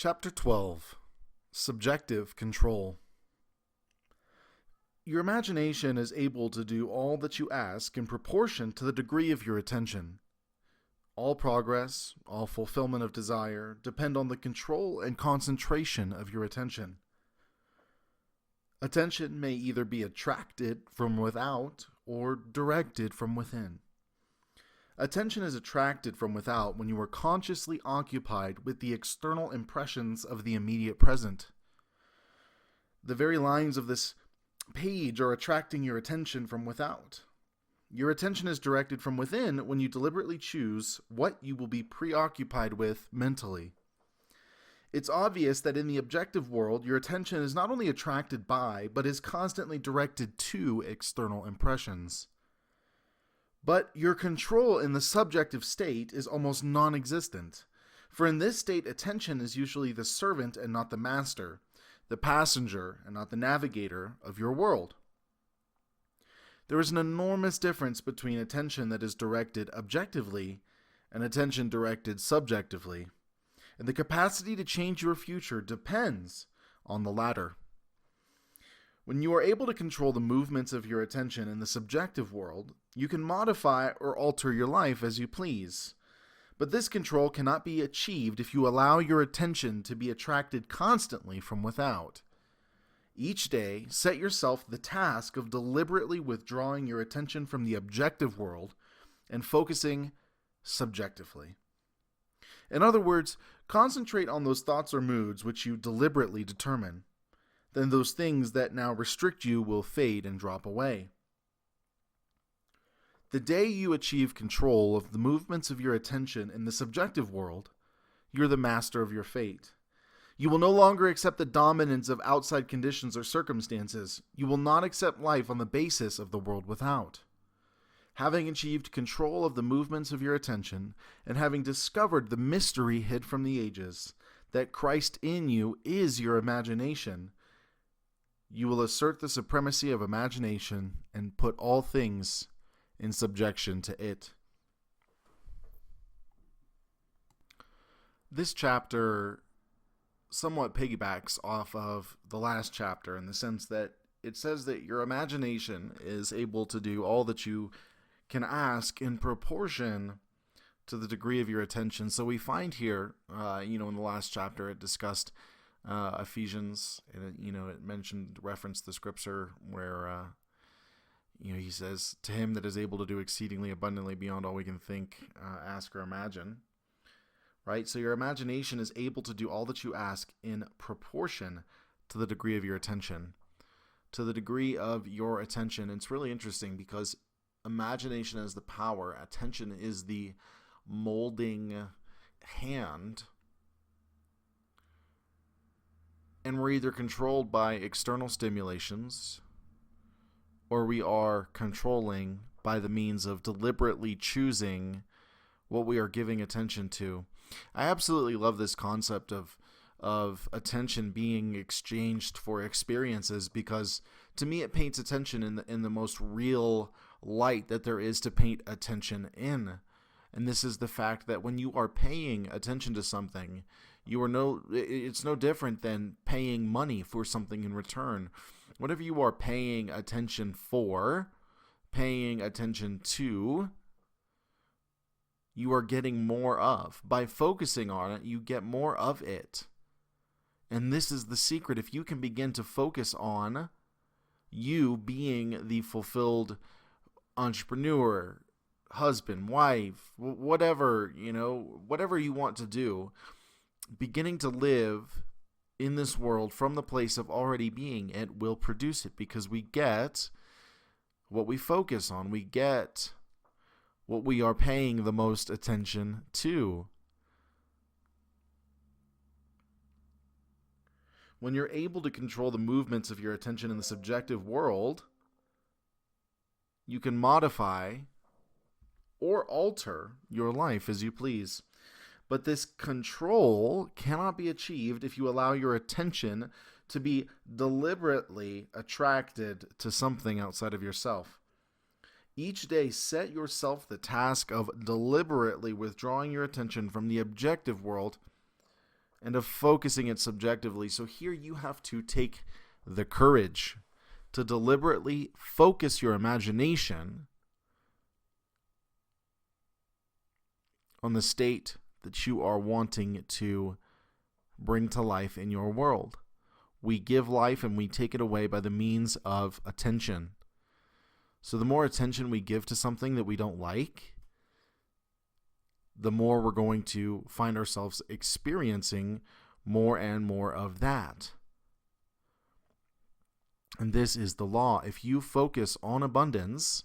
Chapter 12. Subjective Control. Your imagination is able to do all that you ask in proportion to the degree of your attention. All progress, all fulfillment of desire depend on the control and concentration of your attention. Attention may either be attracted from without or directed from within. Attention is attracted from without when you are consciously occupied with the external impressions of the immediate present. The very lines of this page are attracting your attention from without. Your attention is directed from within when you deliberately choose what you will be preoccupied with mentally. It's obvious that in the objective world, your attention is not only attracted by, but is constantly directed to external impressions. But your control in the subjective state is almost non-existent, for in this state attention is usually the servant and not the master, the passenger and not the navigator of your world. There is an enormous difference between attention that is directed objectively and attention directed subjectively, and the capacity to change your future depends on the latter. When you are able to control the movements of your attention in the subjective world, you can modify or alter your life as you please. But this control cannot be achieved if you allow your attention to be attracted constantly from without. Each day, set yourself the task of deliberately withdrawing your attention from the objective world and focusing subjectively. In other words, concentrate on those thoughts or moods which you deliberately determine. Then those things that now restrict you will fade and drop away. The day you achieve control of the movements of your attention in the subjective world, you're the master of your fate. You will no longer accept the dominance of outside conditions or circumstances. You will not accept life on the basis of the world without. Having achieved control of the movements of your attention, and having discovered the mystery hid from the ages, that Christ in you is your imagination, you will assert the supremacy of imagination and put all things in subjection to it. This chapter somewhat piggybacks off of the last chapter in the sense that it says that your imagination is able to do all that you can ask in proportion to the degree of your attention. So we find here, in the last chapter it discussed Ephesians, and it referenced the scripture where he says, to him that is able to do exceedingly abundantly beyond all we can think, ask, or imagine. Right? So your imagination is able to do all that you ask in proportion to the degree of your attention. To the degree of your attention. It's really interesting because imagination is the power, attention is the molding hand. And we're either controlled by external stimulations, or we are controlling by the means of deliberately choosing what we are giving attention to. I absolutely love this concept of attention being exchanged for experiences, because to me it paints attention in the most real light that there is to paint attention in. And this is the fact that when you are paying attention to something, it's no different than paying money for something in return. Whatever you are paying attention for, paying attention to, you are getting more of. By focusing on it, you get more of it. And this is the secret. If you can begin to focus on you being the fulfilled entrepreneur, husband, wife, whatever you want to do, beginning to live in this world from the place of already being, it will produce it, because we get what we focus on. We get what we are paying the most attention to. When you're able to control the movements of your attention in the subjective world, you can modify or alter your life as you please. But this control cannot be achieved if you allow your attention to be deliberately attracted to something outside of yourself. Each day, set yourself the task of deliberately withdrawing your attention from the objective world and of focusing it subjectively. So here you have to take the courage to deliberately focus your imagination on the state that you are wanting to bring to life in your world. We give life and we take it away by the means of attention. So the more attention we give to something that we don't like, the more we're going to find ourselves experiencing more and more of that. And this is the law. If you focus on abundance,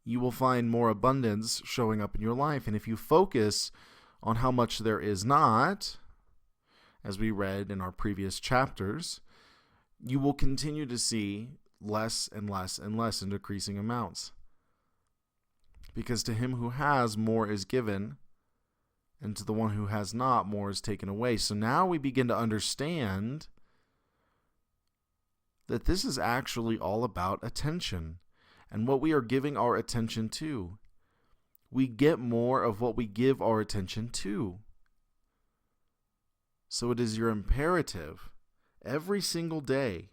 you will find more abundance showing up in your life. And if you focus on how much there is not, as we read in our previous chapters, you will continue to see less and less and less in decreasing amounts. Because to him who has, more is given, and to the one who has not, more is taken away. So now we begin to understand that this is actually all about attention and what we are giving our attention to. We get more of what we give our attention to. So it is your imperative every single day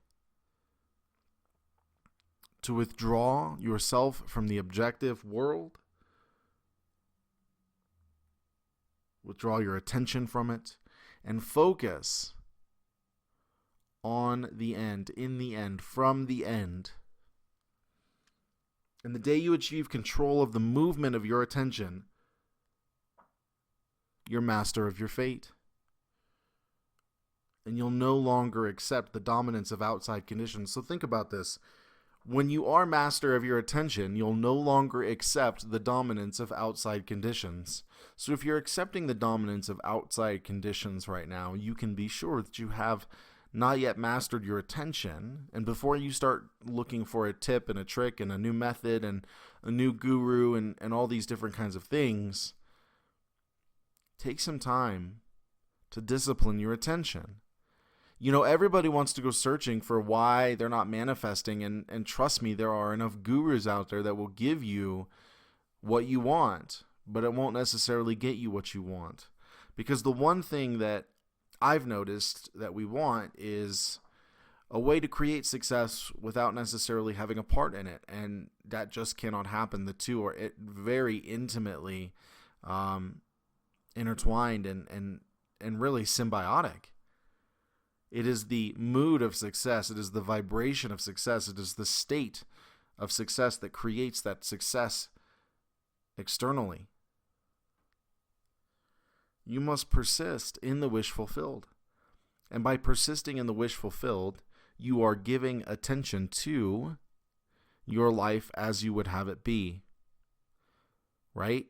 to withdraw yourself from the objective world, withdraw your attention from it, and focus on the end, in the end, from the end. And the day you achieve control of the movement of your attention, you're master of your fate. And you'll no longer accept the dominance of outside conditions. So think about this. When you are master of your attention, you'll no longer accept the dominance of outside conditions. So if you're accepting the dominance of outside conditions right now, you can be sure that you have not yet mastered your attention. And before you start looking for a tip and a trick and a new method and a new guru and all these different kinds of things, take some time to discipline your attention. You know, everybody wants to go searching for why they're not manifesting, and trust me, there are enough gurus out there that will give you what you want, but it won't necessarily get you what you want. Because the one thing that I've noticed that we want is a way to create success without necessarily having a part in it, and that just cannot happen. The two are very intimately intertwined and really symbiotic. It is the mood of success. It is the vibration of success. It is the state of success that creates that success externally. You must persist in the wish fulfilled. And by persisting in the wish fulfilled, you are giving attention to your life as you would have it be. Right?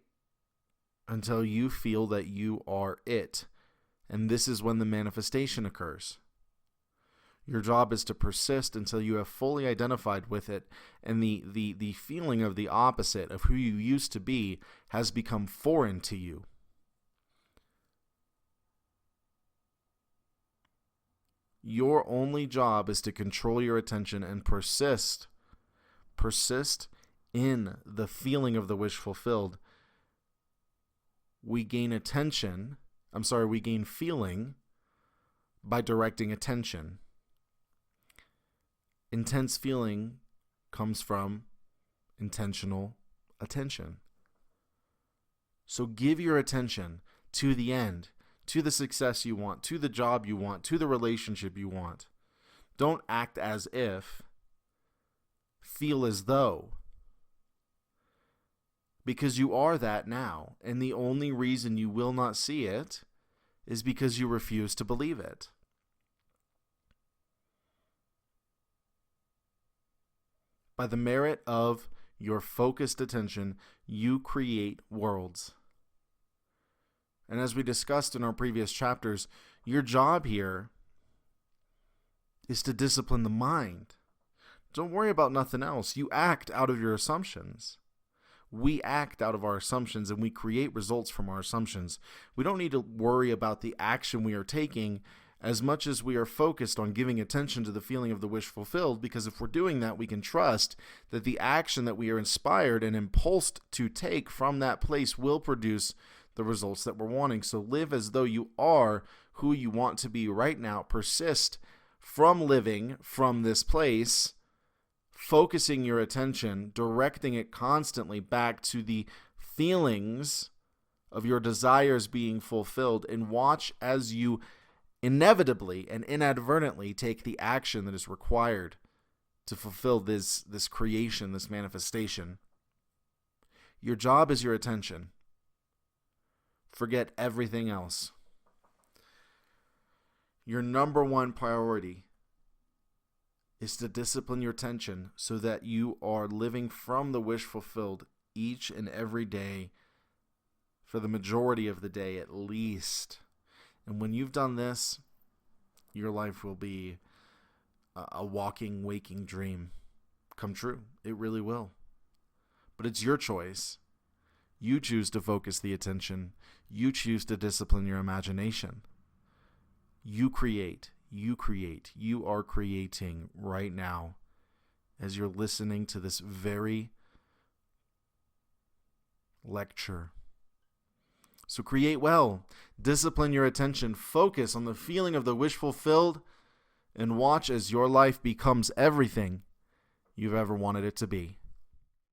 Until you feel that you are it. And this is when the manifestation occurs. Your job is to persist until you have fully identified with it, and the feeling of the opposite of who you used to be has become foreign to you. Your only job is to control your attention and persist. Persist in the feeling of the wish fulfilled. We gain feeling by directing attention. Intense feeling comes from intentional attention. So give your attention to the end, to the success you want, to the job you want, to the relationship you want. Don't act as if. Feel as though. Because you are that now, and the only reason you will not see it is because you refuse to believe it. By the merit of your focused attention, you create worlds. And as we discussed in our previous chapters, your job here is to discipline the mind. Don't worry about nothing else. You act out of your assumptions. We act out of our assumptions, and we create results from our assumptions. We don't need to worry about the action we are taking as much as we are focused on giving attention to the feeling of the wish fulfilled, because if we're doing that, we can trust that the action that we are inspired and impulsed to take from that place will produce the results that we're wanting. So live as though you are who you want to be right now. Persist from living from this place, focusing your attention, directing it constantly back to the feelings of your desires being fulfilled, and watch as you inevitably and inadvertently take the action that is required to fulfill this creation, this manifestation. Your job is your attention. Forget everything else. Your number one priority is to discipline your attention so that you are living from the wish fulfilled each and every day, for the majority of the day at least. And when you've done this, your life will be a walking, waking dream come true. It really will. But it's your choice. You choose to focus the attention. You choose to discipline your imagination. You create. You create. You are creating right now as you're listening to this very lecture. So create well. Discipline your attention. Focus on the feeling of the wish fulfilled, and watch as your life becomes everything you've ever wanted it to be.